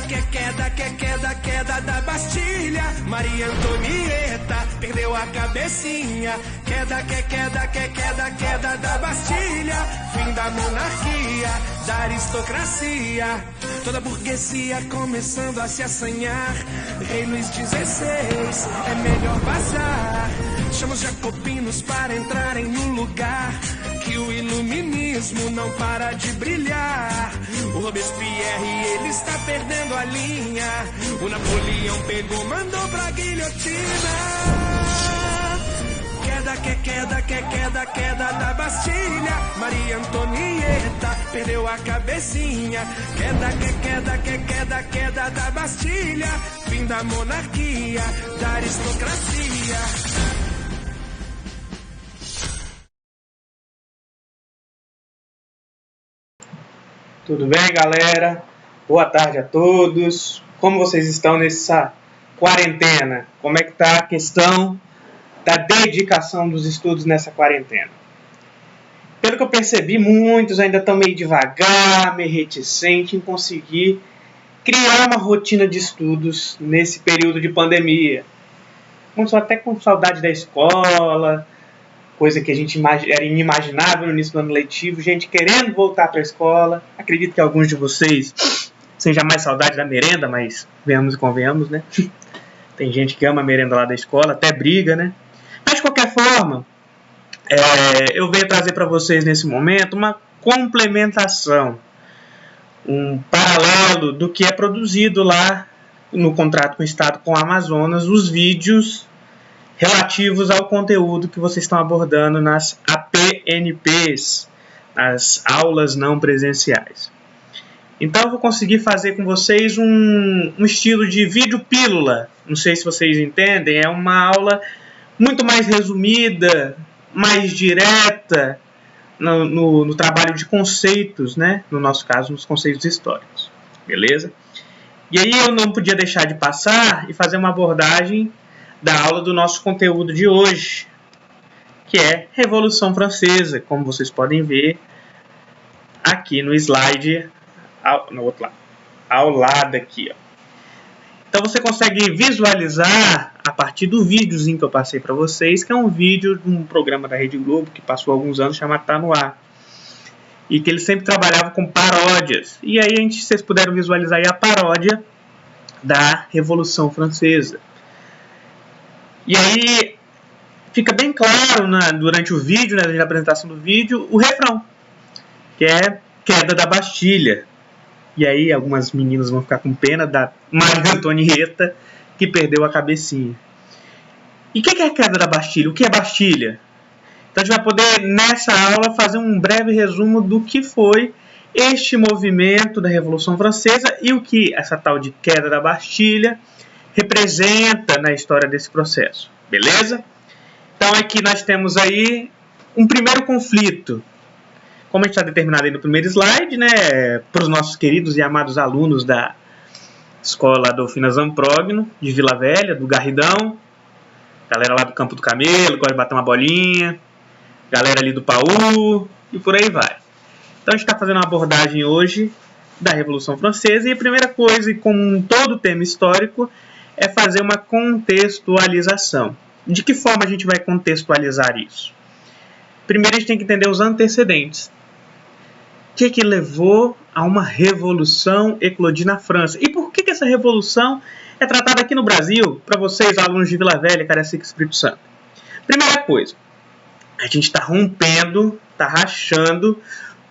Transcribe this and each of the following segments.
queda da Bastilha. Maria Antonieta perdeu a cabecinha. Queda da Bastilha. Fim da monarquia, da aristocracia. Toda a burguesia começando a se assanhar. Rei Luís XVI, é melhor vazar. Chama os jacobinos para entrarem no lugar. Que o iluminismo não para de brilhar. O Robespierre, ele está perdendo a linha. O Napoleão pegou, mandou pra guilhotina. Queda da Bastilha. Maria Antonieta perdeu a cabecinha. Queda da Bastilha. Fim da monarquia, da aristocracia. Tudo bem, galera? Boa tarde a todos. Como vocês estão nessa quarentena? Como é que está a questão da dedicação dos estudos nessa quarentena? Pelo que eu percebi, muitos ainda estão meio devagar, meio reticentes em conseguir criar uma rotina de estudos nesse período de pandemia. Muitos até com saudade da escola, coisa que a gente era inimaginável no início do ano letivo, gente querendo voltar para a escola. Acredito que alguns de vocês sejam mais saudade da merenda, mas venhamos e convenhamos, né? Tem gente que ama a merenda lá da escola, até briga, né? Mas, de qualquer forma, eu venho trazer para vocês nesse momento uma complementação, um paralelo do que é produzido lá no contrato com o Estado com o Amazonas, os vídeos relativos ao conteúdo que vocês estão abordando nas APNPs, as aulas não presenciais. Então eu vou conseguir fazer com vocês um estilo de vídeo pílula. Não sei se vocês entendem, é uma aula muito mais resumida, mais direta no trabalho de conceitos, né? No nosso caso, nos conceitos históricos. Beleza? E aí eu não podia deixar de passar e fazer uma abordagem da aula do nosso conteúdo de hoje, que é Revolução Francesa, como vocês podem ver aqui no slide, no outro lado, ao lado aqui. Ó. Então você consegue visualizar a partir do videozinho que eu passei para vocês, que é um vídeo de um programa da Rede Globo que passou há alguns anos, chamado Tá No Ar, e que ele sempre trabalhava com paródias. E aí vocês puderam visualizar aí a paródia da Revolução Francesa. E aí fica bem claro durante o vídeo, na apresentação do vídeo, o refrão, que é Queda da Bastilha. E aí algumas meninas vão ficar com pena da Maria Antonieta, que perdeu a cabecinha. E o que é a Queda da Bastilha? O que é Bastilha? Então a gente vai poder, nessa aula, fazer um breve resumo do que foi este movimento da Revolução Francesa e o que essa tal de Queda da Bastilha representa na história desse processo, beleza? Então aqui nós temos aí um primeiro conflito, como a gente está determinado aí no primeiro slide, né, para os nossos queridos e amados alunos da Escola Adolfina Zamprogno, de Vila Velha, do Garridão, galera lá do Campo do Camelo, gosta de bater uma bolinha, galera ali do Paú, e por aí vai. Então a gente está fazendo uma abordagem hoje da Revolução Francesa, e a primeira coisa, e como todo tema histórico, é fazer uma contextualização. De que forma a gente vai contextualizar isso? Primeiro a gente tem que entender os antecedentes. O que levou a uma revolução eclodir na França? E por que essa revolução é tratada aqui no Brasil, para vocês, alunos de Vila Velha, Caracica e Espírito Santo? Primeira coisa, a gente está rompendo, está rachando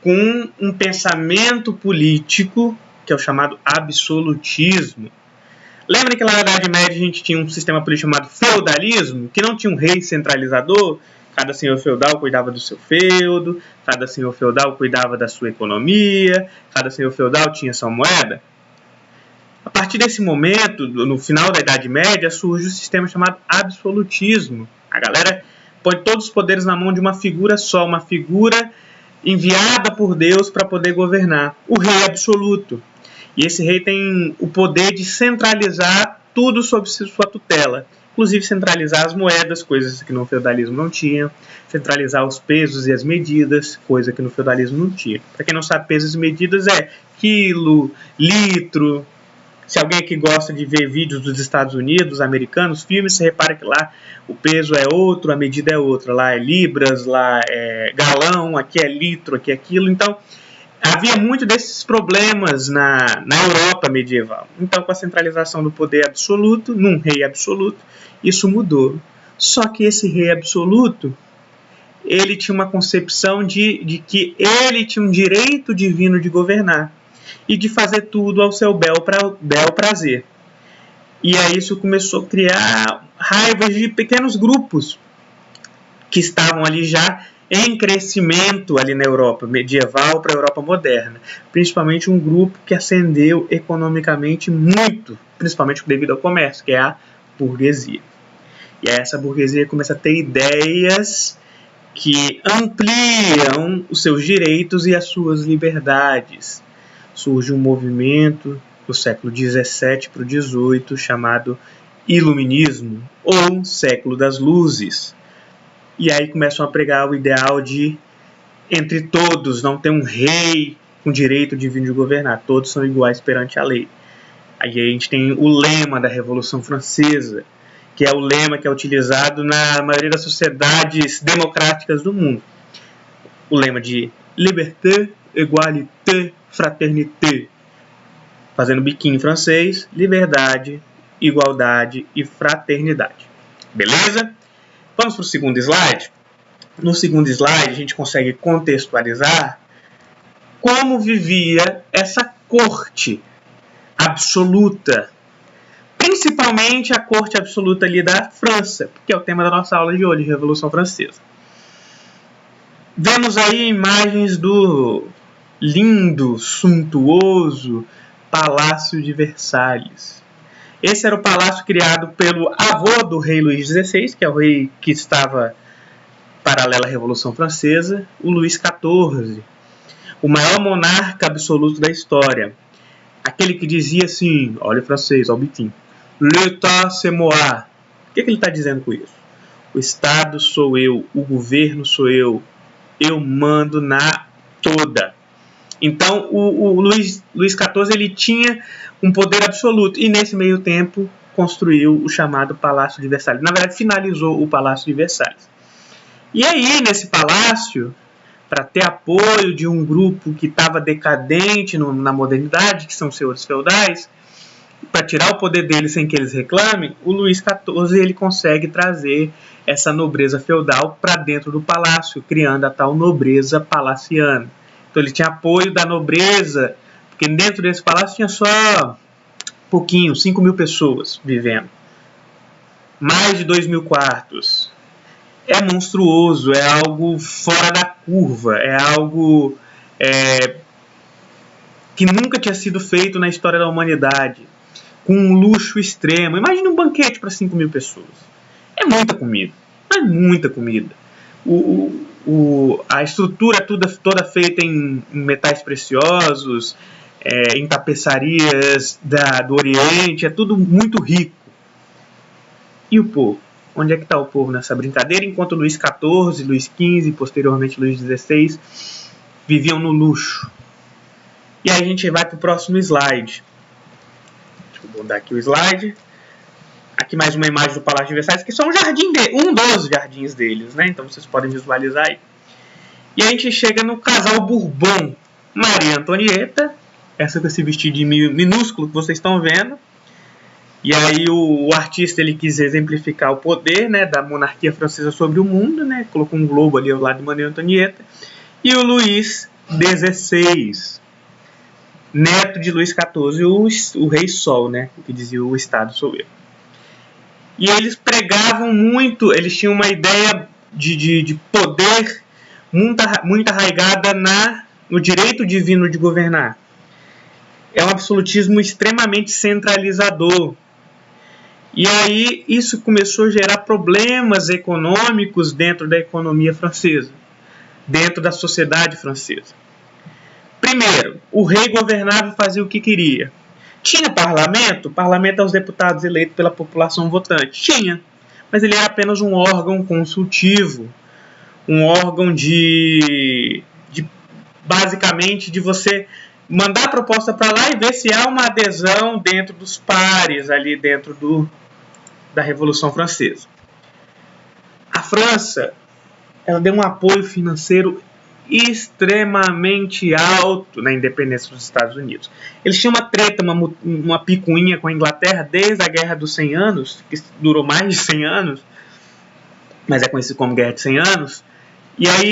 com um pensamento político, que é o chamado absolutismo. Lembra que lá na Idade Média a gente tinha um sistema político chamado feudalismo, que não tinha um rei centralizador? Cada senhor feudal cuidava do seu feudo, cada senhor feudal cuidava da sua economia, cada senhor feudal tinha sua moeda. A partir desse momento, no final da Idade Média, surge um sistema chamado absolutismo. A galera põe todos os poderes na mão de uma figura só, uma figura enviada por Deus para poder governar, o rei absoluto. E esse rei tem o poder de centralizar tudo sob sua tutela. Inclusive centralizar as moedas, coisas que no feudalismo não tinha. Centralizar os pesos e as medidas, coisa que no feudalismo não tinha. Para quem não sabe, pesos e medidas é quilo, litro, Se alguém aqui gosta de ver vídeos dos Estados Unidos, americanos, filmes, você repara que lá o peso é outro, a medida é outra. Lá é libras, lá é galão, aqui é litro, aqui é aquilo. Então, havia muito desses problemas na Europa medieval. Então, com a centralização do poder absoluto, num rei absoluto, isso mudou. Só que esse rei absoluto, ele tinha uma concepção de que ele tinha um direito divino de governar e de fazer tudo ao seu bel prazer. E aí isso começou a criar raivas de pequenos grupos que estavam ali já em crescimento ali na Europa medieval para a Europa moderna. Principalmente um grupo que ascendeu economicamente muito, principalmente devido ao comércio, que é a burguesia. E aí essa burguesia começa a ter ideias que ampliam os seus direitos e as suas liberdades. Surge um movimento do século XVII para o XVIII chamado Iluminismo, ou Século das Luzes. E aí começam a pregar o ideal de, entre todos, não ter um rei com direito divino de governar, todos são iguais perante a lei. Aí a gente tem o lema da Revolução Francesa, que é o lema que é utilizado na maioria das sociedades democráticas do mundo. O lema de liberté, égalité, fraternité. Fazendo biquinho em francês, liberdade, igualdade e fraternidade. Beleza? Vamos para o segundo slide. No segundo slide, a gente consegue contextualizar como vivia essa corte absoluta, principalmente a corte absoluta ali da França, que é o tema da nossa aula de hoje, Revolução Francesa. Vemos aí imagens do lindo, suntuoso Palácio de Versalhes. Esse era o palácio criado pelo avô do rei Luís XVI, que é o rei que estava paralelo à Revolução Francesa, o Luís XIV, o maior monarca absoluto da história. Aquele que dizia assim, olha o francês, olha o biquinho, l'État c'est moi. O que ele está dizendo com isso? O Estado sou eu, o governo sou eu mando na toda. Então, o Luís XIV ele tinha um poder absoluto e, nesse meio tempo, construiu o chamado Palácio de Versalhes. Na verdade, finalizou o Palácio de Versalhes. E aí, nesse palácio, para ter apoio de um grupo que estava decadente na modernidade, que são os senhores feudais, para tirar o poder deles sem que eles reclamem, o Luís XIV ele consegue trazer essa nobreza feudal para dentro do palácio, criando a tal nobreza palaciana. Então ele tinha apoio da nobreza, porque dentro desse palácio tinha só pouquinho, 5.000 pessoas vivendo. Mais de 2.000 quartos. É monstruoso, é algo fora da curva, é algo que nunca tinha sido feito na história da humanidade, com um luxo extremo. Imagine um banquete para 5.000 pessoas. É muita comida, é muita comida. A estrutura toda feita em metais preciosos, em tapeçarias do Oriente, é tudo muito rico. E o povo? Onde é que está o povo nessa brincadeira? Enquanto Luís XIV, Luís XV e posteriormente Luís XVI viviam no luxo. E aí a gente vai para o próximo slide. Deixa eu mudar aqui o slide. Aqui mais uma imagem do Palácio de Versalhes, que são um dos jardins deles, né? Então vocês podem visualizar aí. E a gente chega no casal Bourbon, Maria Antonieta, essa com esse vestidinho minúsculo que vocês estão vendo. E aí o artista ele quis exemplificar o poder, né, da monarquia francesa sobre o mundo, né? Colocou um globo ali ao lado de Maria Antonieta. E o Luís XVI, neto de Luís XIV, o rei Sol, né? Que dizia o Estado sou eu. E eles pregavam muito, eles tinham uma ideia de poder muito arraigada no direito divino de governar. É um absolutismo extremamente centralizador. E aí isso começou a gerar problemas econômicos dentro da economia francesa, dentro da sociedade francesa. Primeiro, o rei governava e fazia o que queria. Tinha parlamento? Parlamento é os deputados eleitos pela população votante. Tinha, mas ele era apenas um órgão consultivo, um órgão basicamente de você mandar a proposta para lá e ver se há uma adesão dentro dos pares, ali dentro da Revolução Francesa. A França, ela deu um apoio financeiro extremamente alto na independência dos Estados Unidos. Eles tinham uma treta, uma picuinha com a Inglaterra desde a Guerra dos 100 Anos, que durou mais de 100 anos, mas é conhecido como Guerra de 100 Anos, e aí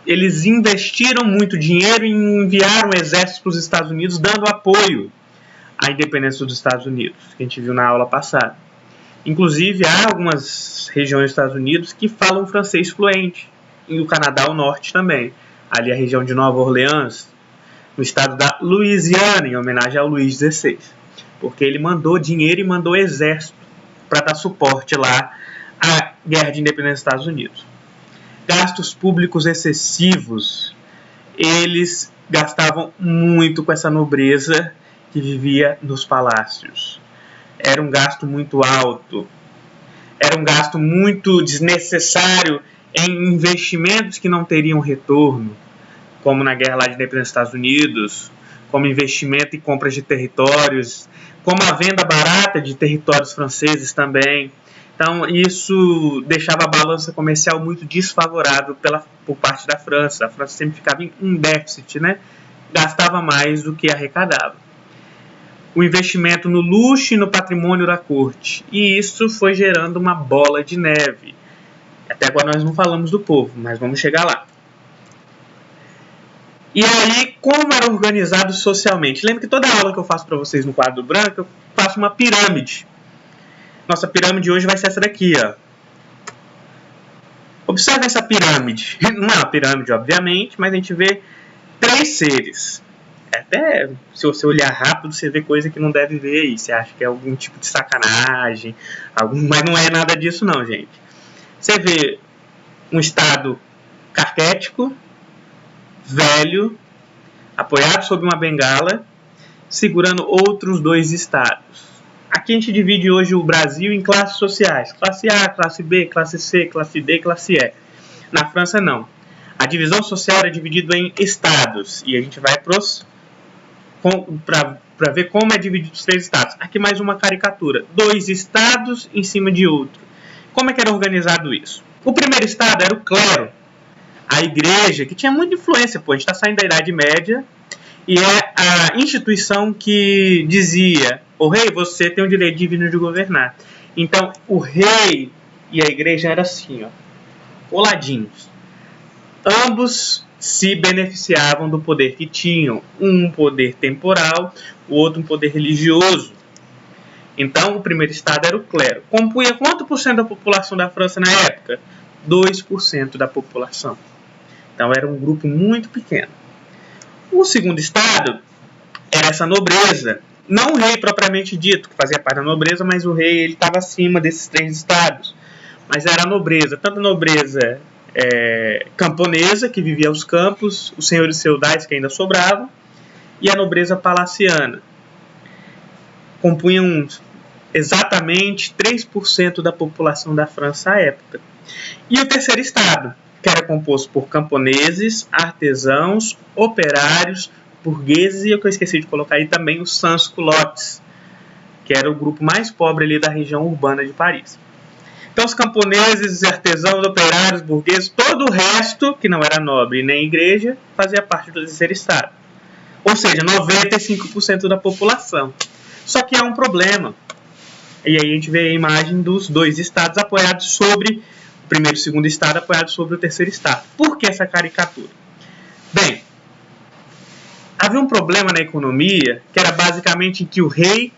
eles investiram muito dinheiro e enviaram exércitos para os Estados Unidos, dando apoio à independência dos Estados Unidos, que a gente viu na aula passada. Inclusive, há algumas regiões dos Estados Unidos que falam francês fluente, e o Canadá ao norte também. Ali a região de Nova Orleans, no estado da Louisiana, em homenagem ao Luís XVI, porque ele mandou dinheiro e mandou exército para dar suporte lá à Guerra de Independência dos Estados Unidos. Gastos públicos excessivos. Eles gastavam muito com essa nobreza que vivia nos palácios. Era um gasto muito alto. Era um gasto muito desnecessário em investimentos que não teriam retorno, como na Guerra lá de Independência dos Estados Unidos, como investimento em compras de territórios, como a venda barata de territórios franceses também. Então, isso deixava a balança comercial muito desfavorável por parte da França. A França sempre ficava em déficit, né? Gastava mais do que arrecadava. O investimento no luxo e no patrimônio da corte. E isso foi gerando uma bola de neve. Até agora nós não falamos do povo, mas vamos chegar lá. E aí, como era organizado socialmente? Lembra que toda aula que eu faço para vocês no quadro branco, eu faço uma pirâmide. Nossa pirâmide hoje vai ser essa daqui, ó. Observe essa pirâmide. Não é uma pirâmide, obviamente, mas a gente vê 3 seres. Até se você olhar rápido, você vê coisa que não deve ver aí. Você acha que é algum tipo de sacanagem, mas não é nada disso não, gente. Você vê um estado caquético, velho, apoiado sobre uma bengala, segurando outros 2 estados. Aqui a gente divide hoje o Brasil em classes sociais. Classe A, classe B, classe C, classe D, classe E. Na França, não. A divisão social é dividida em estados. E a gente vai para ver como é dividido os 3 estados. Aqui mais uma caricatura. 2 estados em cima de outro. Como é que era organizado isso? O primeiro estado era o clero. A igreja, que tinha muita influência. A gente está saindo da Idade Média. E é a instituição que dizia: o rei, você tem o direito divino de governar. Então, o rei e a igreja eram assim, ó, coladinhos. Ambos se beneficiavam do poder que tinham. Um poder temporal, o outro um poder religioso. Então, o primeiro estado era o clero. Compunha quanto por cento da população da França na época? 2% da população. Então, era um grupo muito pequeno. O segundo estado era essa nobreza. Não o rei propriamente dito, que fazia parte da nobreza, mas o rei estava acima desses 3 estados. Mas era a nobreza, tanto a nobreza camponesa, que vivia aos campos, os senhores feudais que ainda sobravam, e a nobreza palaciana. Compunham exatamente 3% da população da França à época. E o terceiro estado, que era composto por camponeses, artesãos, operários, burgueses, e o que eu esqueci de colocar aí também, os sans-culottes, que era o grupo mais pobre ali da região urbana de Paris. Então, os camponeses, artesãos, operários, burgueses, todo o resto, que não era nobre nem igreja, fazia parte do terceiro estado. Ou seja, 95% da população. Só que há um problema. E aí a gente vê a imagem dos 2 estados apoiados sobre o primeiro e o segundo estado, apoiados sobre o terceiro estado. Por que essa caricatura? Bem, havia um problema na economia, que era basicamente que o rei,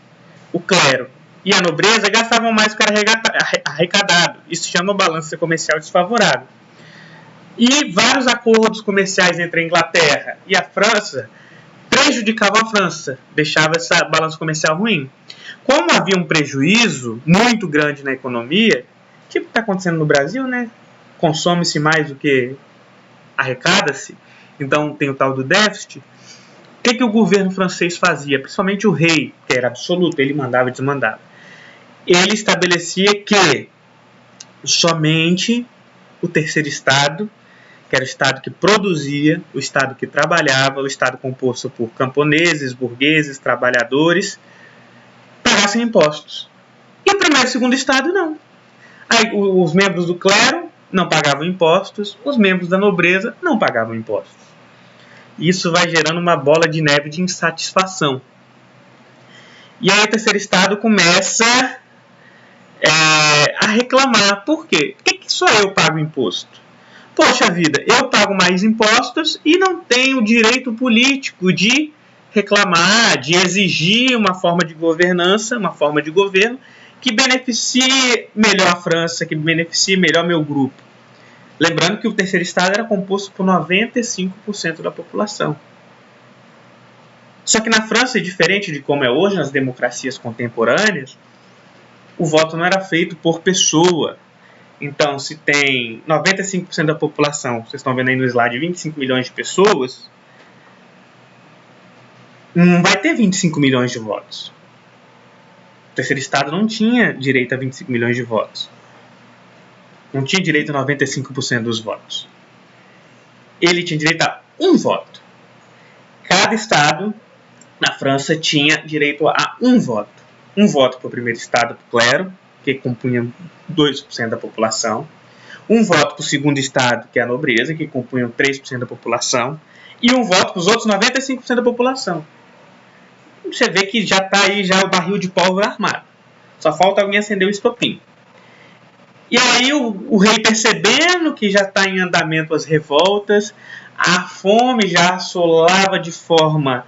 o clero e a nobreza gastavam mais do que era arrecadado. Isso se chama balança comercial desfavorável. E vários acordos comerciais entre a Inglaterra e a França prejudicavam a França, deixava essa balança comercial ruim. Como havia um prejuízo muito grande na economia, tipo o que está acontecendo no Brasil, né? Consome-se mais do que arrecada-se, então tem o tal do déficit. O que o governo francês fazia? Principalmente o rei, que era absoluto, ele mandava e desmandava. Ele estabelecia que somente o terceiro estado, que era o Estado que produzia, o Estado que trabalhava, o Estado composto por camponeses, burgueses, trabalhadores, pagassem impostos. E o primeiro e o segundo Estado, não. Aí, os membros do clero não pagavam impostos, os membros da nobreza não pagavam impostos. Isso vai gerando uma bola de neve de insatisfação. E aí o terceiro Estado começa a reclamar. Por quê? Por que só eu pago imposto? Poxa vida, eu pago mais impostos e não tenho direito político de reclamar, de exigir uma forma de governança, uma forma de governo que beneficie melhor a França, que beneficie melhor meu grupo. Lembrando que o terceiro Estado era composto por 95% da população. Só que na França, diferente de como é hoje nas democracias contemporâneas, o voto não era feito por pessoa. Então, se tem 95% da população, vocês estão vendo aí no slide, 25 milhões de pessoas, não vai ter 25 milhões de votos. O terceiro Estado não tinha direito a 25 milhões de votos. Não tinha direito a 95% dos votos. Ele tinha direito a um voto. Cada Estado na França tinha direito a um voto. Um voto para o primeiro Estado, para o clero, que compunha 2% da população. Um voto para o segundo Estado, que é a nobreza, que compunha 3% da população. E um voto para os outros 95% da população. Você vê que já está aí já o barril de pólvora armado. Só falta alguém acender o estopim. E aí o rei, percebendo que já está em andamento as revoltas, a fome já assolava de forma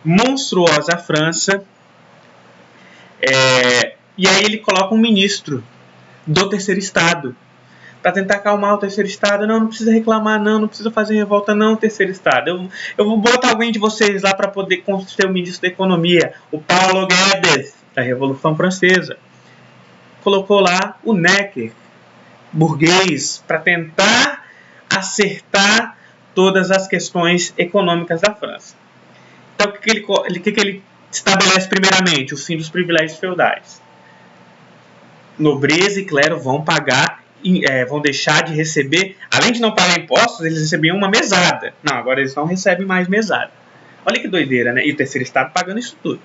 monstruosa a França, e aí ele coloca um ministro do terceiro Estado para tentar acalmar o terceiro Estado. Não precisa reclamar, não precisa fazer revolta, não, terceiro Estado. Eu vou botar alguém de vocês lá para poder ser o ministro da Economia, o Paulo Guedes, da Revolução Francesa. Colocou lá o Necker, burguês, para tentar acertar todas as questões econômicas da França. Então, o que ele estabelece primeiramente? O fim dos privilégios feudais. Nobreza e clero vão pagar, vão deixar de receber, além de não pagar impostos, eles recebiam uma mesada. Não, agora eles não recebem mais mesada. Olha que doideira, né? E o terceiro Estado pagando isso tudo.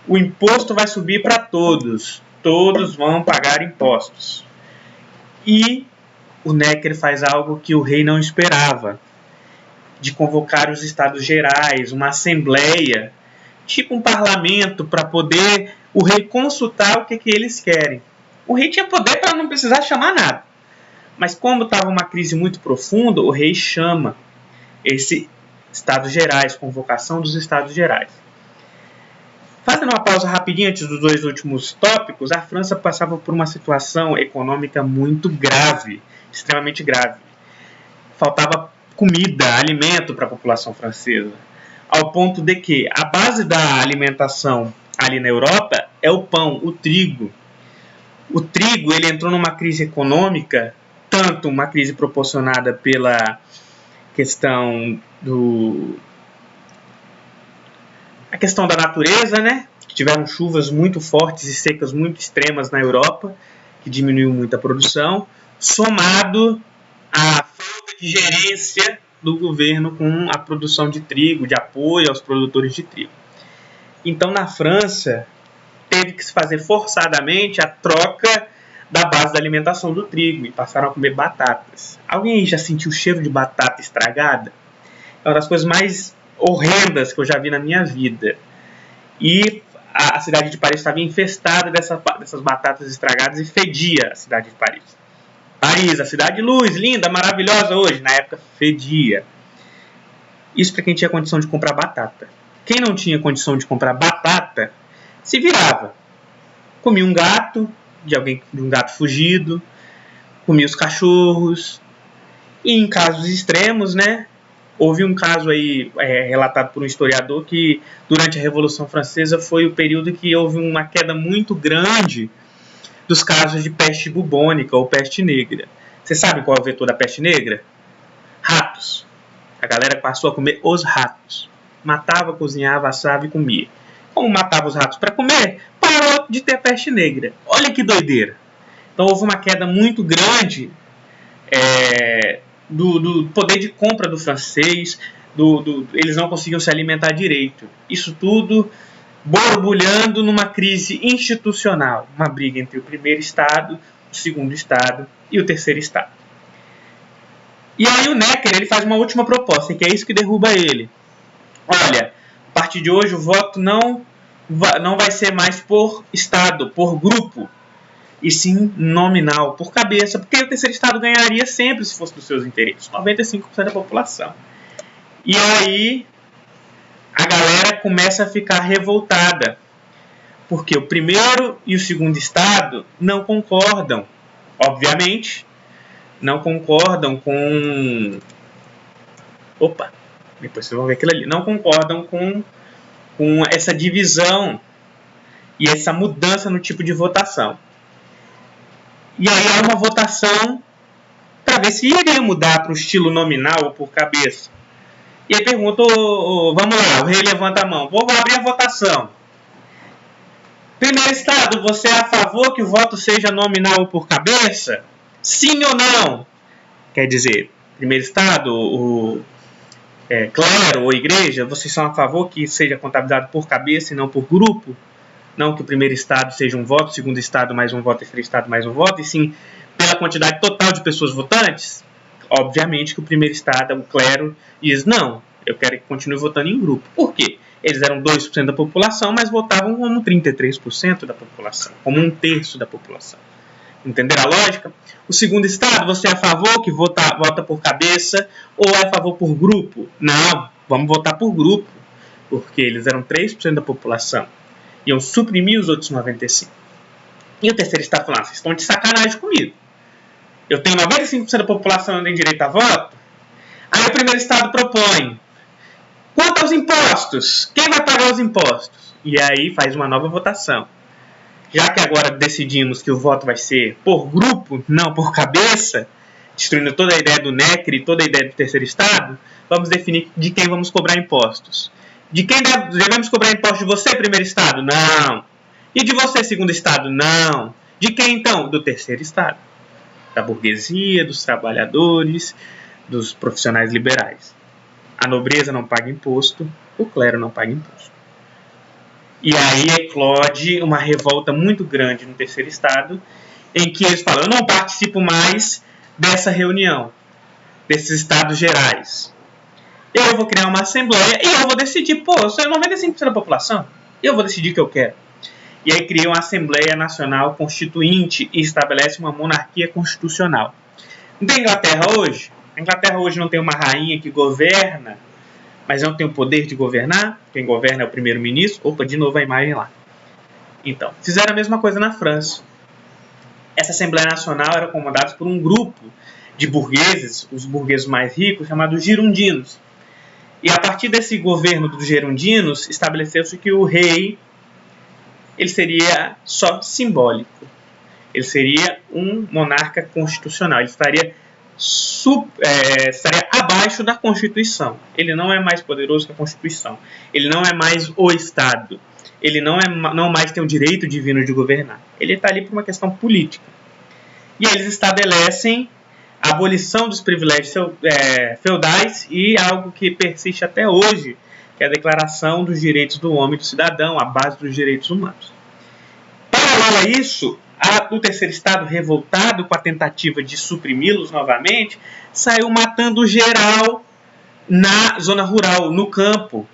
O imposto vai subir para todos. Todos vão pagar impostos. E o Necker faz algo que o rei não esperava, de convocar os Estados Gerais, uma assembleia, tipo um parlamento, para poder o rei consultar o que eles querem. O rei tinha poder para não precisar chamar nada. Mas como estava uma crise muito profunda, o rei chama esse Estados Gerais, convocação dos Estados Gerais. Fazendo uma pausa rapidinho antes dos dois últimos tópicos, a França passava por uma situação econômica muito grave, extremamente grave. Faltava comida, alimento para a população francesa, ao ponto de que a base da alimentação ali na Europa é o pão, o trigo. O trigo ele entrou numa crise econômica, tanto uma crise proporcionada pela questão a questão da natureza, né? Que tiveram chuvas muito fortes e secas muito extremas na Europa, que diminuiu muito a produção, somado à falta de gerência do governo com a produção de trigo, de apoio aos produtores de trigo. Então, na França, teve que se fazer forçadamente a troca da base da alimentação do trigo e passaram a comer batatas. Alguém aí já sentiu o cheiro de batata estragada? É uma das coisas mais horrendas que eu já vi na minha vida. E a cidade de Paris estava infestada dessas batatas estragadas e fedia a cidade de Paris. Paris, a cidade de luz, linda, maravilhosa hoje, na época fedia. Isso para quem tinha condição de comprar batata. Quem não tinha condição de comprar batata, se virava. Comia um gato, de um gato fugido, comia os cachorros. E em casos extremos, né? Houve um caso aí relatado por um historiador que durante a Revolução Francesa foi o período que houve uma queda muito grande dos casos de peste bubônica ou peste negra. Você sabe qual é o vetor da peste negra? Ratos. A galera passou a comer os ratos. Matava, cozinhava, assava e comia. Como matava os ratos para comer, parou de ter peste negra. Olha que doideira. Então houve uma queda muito grande do poder de compra do francês, eles não conseguiam se alimentar direito. Isso tudo borbulhando numa crise institucional, uma briga entre o primeiro Estado, o segundo Estado e o terceiro Estado. E aí o Necker ele faz uma última proposta, que é isso que derruba ele. Olha, a partir de hoje o voto não vai ser mais por Estado, por grupo, e sim nominal, por cabeça, porque o terceiro Estado ganharia sempre se fosse dos seus interesses, 95% da população. E aí a galera começa a ficar revoltada, porque o primeiro e o segundo Estado não concordam, obviamente, não concordam com... depois vocês vão ver aquilo ali. Não concordam com essa divisão e essa mudança no tipo de votação. E aí há uma votação para ver se iria mudar para o estilo nominal ou por cabeça. E aí pergunta, vamos lá, o rei levanta a mão. Vou abrir a votação. Primeiro Estado, você é a favor que o voto seja nominal ou por cabeça? Sim ou não? Quer dizer, primeiro Estado, clero ou igreja, vocês são a favor que seja contabilizado por cabeça e não por grupo? Não que o primeiro Estado seja um voto, o segundo Estado mais um voto, o terceiro Estado mais um voto, e sim pela quantidade total de pessoas votantes? Obviamente que o primeiro Estado, o clero, diz não, eu quero que continue votando em grupo. Por quê? Eles eram 2% da população, mas votavam como 33% da população, como um terço da população. Entenderam a lógica? O segundo Estado, você é a favor que vota por cabeça ou é a favor por grupo? Não, vamos votar por grupo, porque eles eram 3% da população. Iam suprimir os outros 95%. E o terceiro Estado falando, vocês estão de sacanagem comigo. Eu tenho 95% da população que tem direito a voto. Aí o primeiro Estado propõe, quanto aos impostos? Quem vai pagar os impostos? E aí faz uma nova votação. Já que agora decidimos que o voto vai ser por grupo, não por cabeça, destruindo toda a ideia do Necker e toda a ideia do terceiro Estado, vamos definir de quem vamos cobrar impostos. De quem devemos cobrar impostos? De você, primeiro Estado? Não. E de você, segundo Estado? Não. De quem, então? Do terceiro Estado. Da burguesia, dos trabalhadores, dos profissionais liberais. A nobreza não paga imposto, o clero não paga imposto. E aí eclode uma revolta muito grande no terceiro Estado, em que eles falam, eu não participo mais dessa reunião, desses estados gerais. Eu vou criar uma assembleia e eu vou decidir, eu sou 95% da população, eu vou decidir o que eu quero. E aí cria uma Assembleia Nacional Constituinte e estabelece uma monarquia constitucional. Não tem Inglaterra hoje? A Inglaterra hoje não tem uma rainha que governa, mas não tem o poder de governar. Quem governa é o primeiro-ministro. De novo a imagem lá. Então, fizeram a mesma coisa na França. Essa Assembleia Nacional era comandada por um grupo de burgueses, os burgueses mais ricos, chamados girondinos. E a partir desse governo dos girondinos, estabeleceu-se que o rei ele seria só simbólico. Ele seria um monarca constitucional. Ele estaria abaixo da Constituição. Ele não é mais poderoso que a Constituição. Ele não é mais o Estado. Ele não mais tem o direito divino de governar. Ele está ali por uma questão política. E eles estabelecem a abolição dos privilégios feudais e algo que persiste até hoje, que é a Declaração dos Direitos do Homem e do Cidadão, a base dos direitos humanos. Paralelo a isso, o terceiro Estado, revoltado com a tentativa de suprimi-los novamente, saiu matando geral na zona rural, no campo.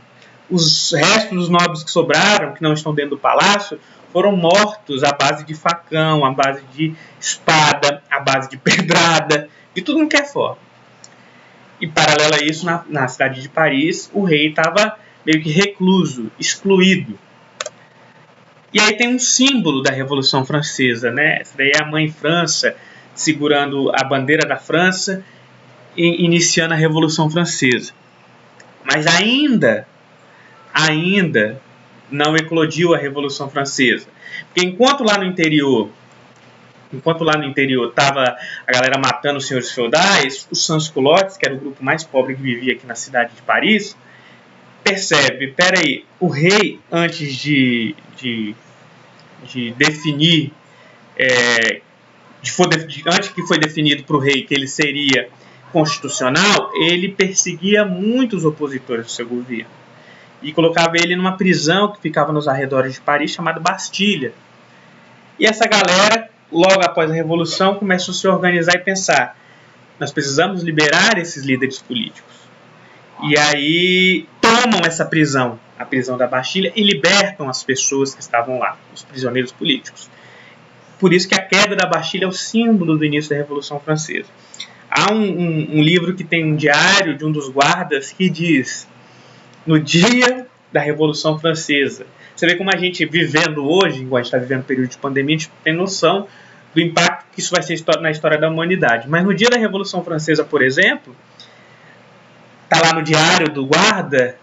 Os restos dos nobres que sobraram, que não estão dentro do palácio, foram mortos à base de facão, à base de espada, à base de pedrada, de tudo que é forma. E paralelo a isso, na cidade de Paris, o rei estava meio que recluso, excluído. E aí tem um símbolo da Revolução Francesa, né? Essa daí é a Mãe França segurando a bandeira da França e iniciando a Revolução Francesa. Mas ainda não eclodiu a Revolução Francesa. Porque enquanto lá no interior estava a galera matando os senhores feudais, os sans-culottes, que era o grupo mais pobre que vivia aqui na cidade de Paris, percebe, peraí, o rei, antes de definir, antes que foi definido para o rei que ele seria constitucional, ele perseguia muitos opositores do seu governo e colocava ele numa prisão que ficava nos arredores de Paris, chamada Bastilha. E essa galera, logo após a Revolução, começou a se organizar e pensar: nós precisamos liberar esses líderes políticos. E aí tomam essa prisão, a prisão da Bastilha, e libertam as pessoas que estavam lá, os prisioneiros políticos. Por isso que a queda da Bastilha é o símbolo do início da Revolução Francesa. Há um livro que tem um diário de um dos guardas que diz: no dia da Revolução Francesa. Você vê como a gente vivendo hoje, igual a gente está vivendo um período de pandemia, a gente tem noção do impacto que isso vai ser na história da humanidade. Mas no dia da Revolução Francesa, por exemplo, está lá no diário do guarda,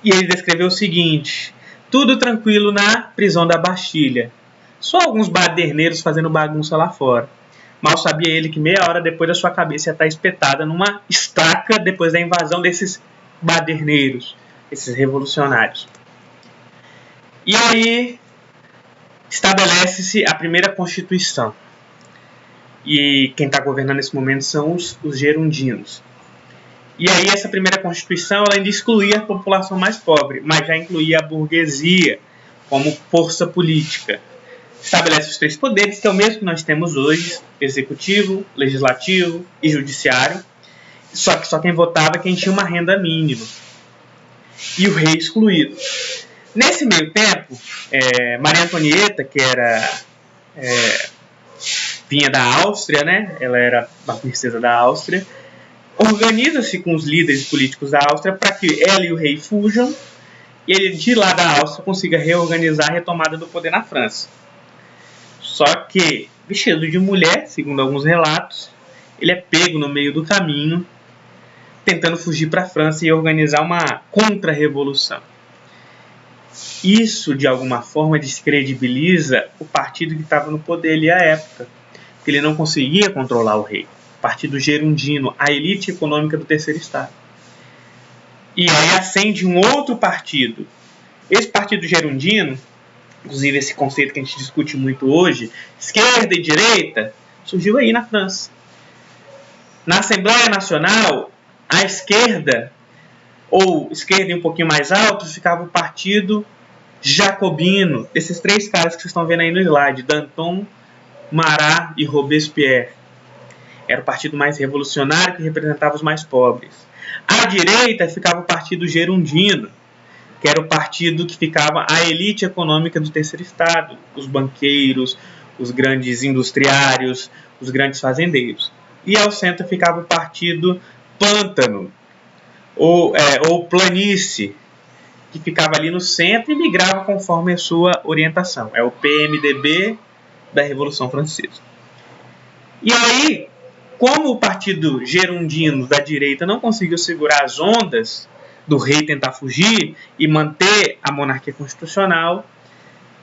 e ele descreveu o seguinte: tudo tranquilo na prisão da Bastilha. Só alguns baderneiros fazendo bagunça lá fora. Mal sabia ele que meia hora depois a sua cabeça ia estar espetada numa estaca depois da invasão desses baderneiros, esses revolucionários. E aí estabelece-se a primeira Constituição. E quem está governando nesse momento são os gerundinos. E aí essa primeira Constituição ela ainda excluía a população mais pobre, mas já incluía a burguesia como força política. Estabelece os 3 poderes, que é o mesmo que nós temos hoje: executivo, legislativo e judiciário. Só que só quem votava é quem tinha uma renda mínima. E o rei excluído. Nesse meio tempo, Maria Antonieta, que vinha da Áustria, né? Ela era uma princesa da Áustria, organiza-se com os líderes políticos da Áustria para que ela e o rei fujam e ele, de lá da Áustria, consiga reorganizar a retomada do poder na França. Só que, vestido de mulher, segundo alguns relatos, ele é pego no meio do caminho, tentando fugir para a França e organizar uma contra-revolução. Isso, de alguma forma, descredibiliza o partido que estava no poder ali à época, porque ele não conseguia controlar o rei. O partido gerundino, a elite econômica do terceiro estado. E aí acende um outro partido. Esse partido gerundino, inclusive esse conceito que a gente discute muito hoje, esquerda e direita, surgiu aí na França. Na Assembleia Nacional, à esquerda, ou esquerda e um pouquinho mais alto, ficava o partido jacobino, desses 3 caras que vocês estão vendo aí no slide: Danton, Marat e Robespierre. Era o partido mais revolucionário que representava os mais pobres. À direita ficava o partido gerundino, que era o partido que ficava a elite econômica do terceiro estado, os banqueiros, os grandes industriários, os grandes fazendeiros. E ao centro ficava o partido pântano, ou planície, que ficava ali no centro e migrava conforme a sua orientação. É o PMDB da Revolução Francesa. E aí, como o partido gerundino da direita não conseguiu segurar as ondas do rei tentar fugir e manter a monarquia constitucional,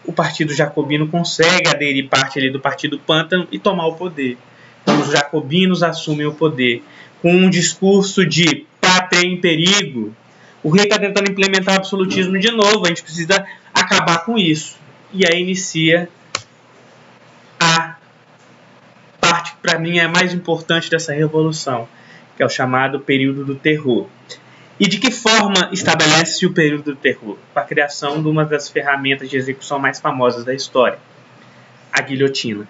o partido jacobino consegue aderir parte ali do partido pântano e tomar o poder. Então, os jacobinos assumem o poder com um discurso de pátria em perigo. O rei está tentando implementar o absolutismo de novo, a gente precisa acabar com isso. E aí inicia a parte que para mim é a mais importante dessa revolução, que é o chamado período do terror. E de que forma estabelece o período do terror? Com a criação de uma das ferramentas de execução mais famosas da história, a guilhotina.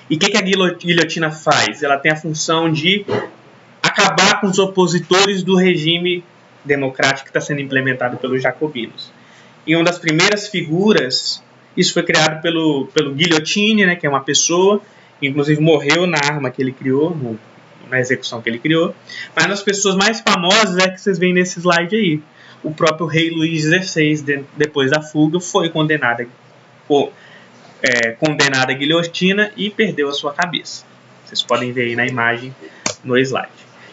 E o que a guilhotina faz? Ela tem a função de acabar com os opositores do regime democrático que está sendo implementado pelos jacobinos. E uma das primeiras figuras, isso foi criado pelo Guillotine, né, que é uma pessoa, que inclusive morreu na arma que ele criou, na execução que ele criou. Mas uma das pessoas mais famosas é que vocês veem nesse slide aí. O próprio rei Luís XVI, depois da fuga, foi condenado à guilhotina e perdeu a sua cabeça. Vocês podem ver aí na imagem, no slide.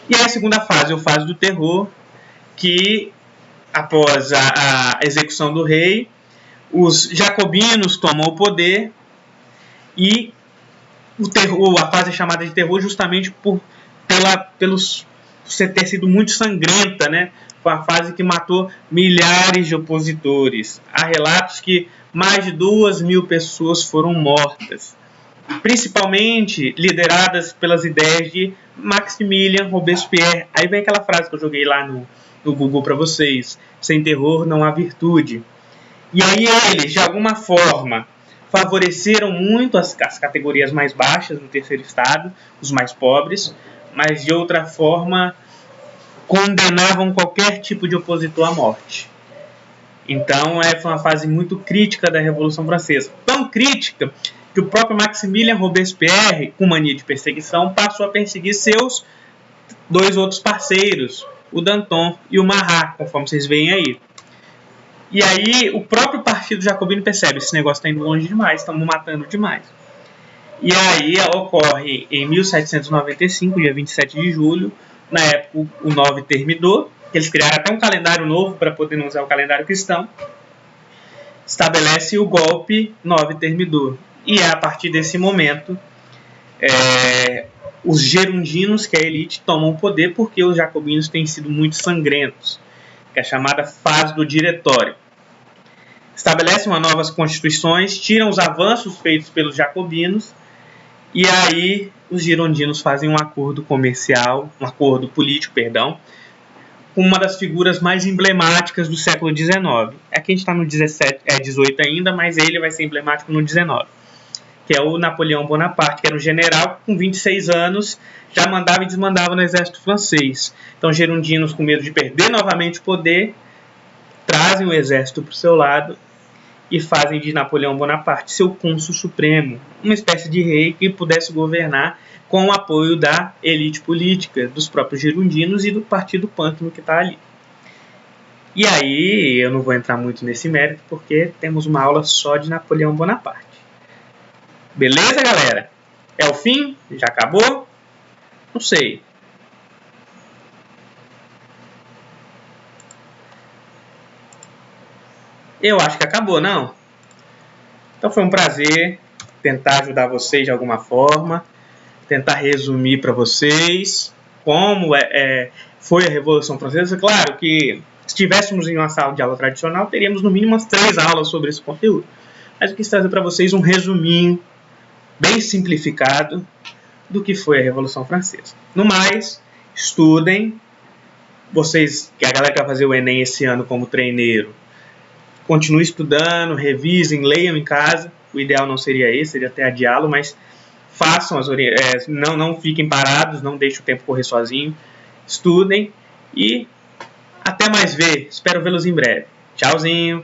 E a segunda fase, a fase do terror, que após a execução do rei, os jacobinos tomam o poder e o terror, a fase é chamada de terror justamente por ter sido muito sangrenta, né? Foi a fase que matou milhares de opositores. Há relatos que mais de 2.000 pessoas foram mortas. principalmente lideradas pelas ideias de Maximilien Robespierre. Aí vem aquela frase que eu joguei lá no Google para vocês: sem terror não há virtude. E aí eles, de alguma forma, favoreceram muito as categorias mais baixas do terceiro estado, os mais pobres, mas de outra forma condenavam qualquer tipo de opositor à morte. Então foi uma fase muito crítica da Revolução Francesa. Tão crítica que o próprio Maximilien Robespierre, com mania de perseguição, passou a perseguir seus 2 outros parceiros, o Danton e o Marat, conforme vocês veem aí. E aí o próprio Partido Jacobino percebe: esse negócio está indo longe demais, estamos matando demais. E aí ocorre em 1795, dia 27 de julho, na época o 9 Thermidor, que eles criaram até um calendário novo para poder não usar o calendário cristão, estabelece o golpe 9 Thermidor. E é a partir desse momento os gerundinos, que é a elite, tomam o poder porque os jacobinos têm sido muito sangrentos, que é a chamada fase do diretório. Estabelecem novas constituições, tiram os avanços feitos pelos jacobinos, e aí os girondinos fazem um acordo político, com uma das figuras mais emblemáticas do século XIX. Aqui a gente está no 18 ainda, mas ele vai ser emblemático no 19, que é o Napoleão Bonaparte, que era um general com 26 anos, já mandava e desmandava no exército francês. Então, girondinos, com medo de perder novamente o poder, trazem o exército para o seu lado e fazem de Napoleão Bonaparte seu cônsul supremo, uma espécie de rei que pudesse governar com o apoio da elite política, dos próprios girondinos e do partido pântano que está ali. E aí, eu não vou entrar muito nesse mérito, porque temos uma aula só de Napoleão Bonaparte. Beleza, galera? É o fim? Já acabou? Não sei. Eu acho que acabou, não? Então foi um prazer tentar ajudar vocês de alguma forma, tentar resumir para vocês como foi a Revolução Francesa. Claro que se estivéssemos em uma sala de aula tradicional, teríamos no mínimo umas 3 aulas sobre esse conteúdo. Mas eu quis trazer para vocês um resuminho bem simplificado do que foi a Revolução Francesa. No mais, estudem. Vocês, que a galera que vai fazer o Enem esse ano como treineiro, continue estudando, revisem, leiam em casa. O ideal não seria esse, seria até adiá-lo, mas façam não fiquem parados, não deixem o tempo correr sozinho. Estudem e até mais ver. Espero vê-los em breve. Tchauzinho!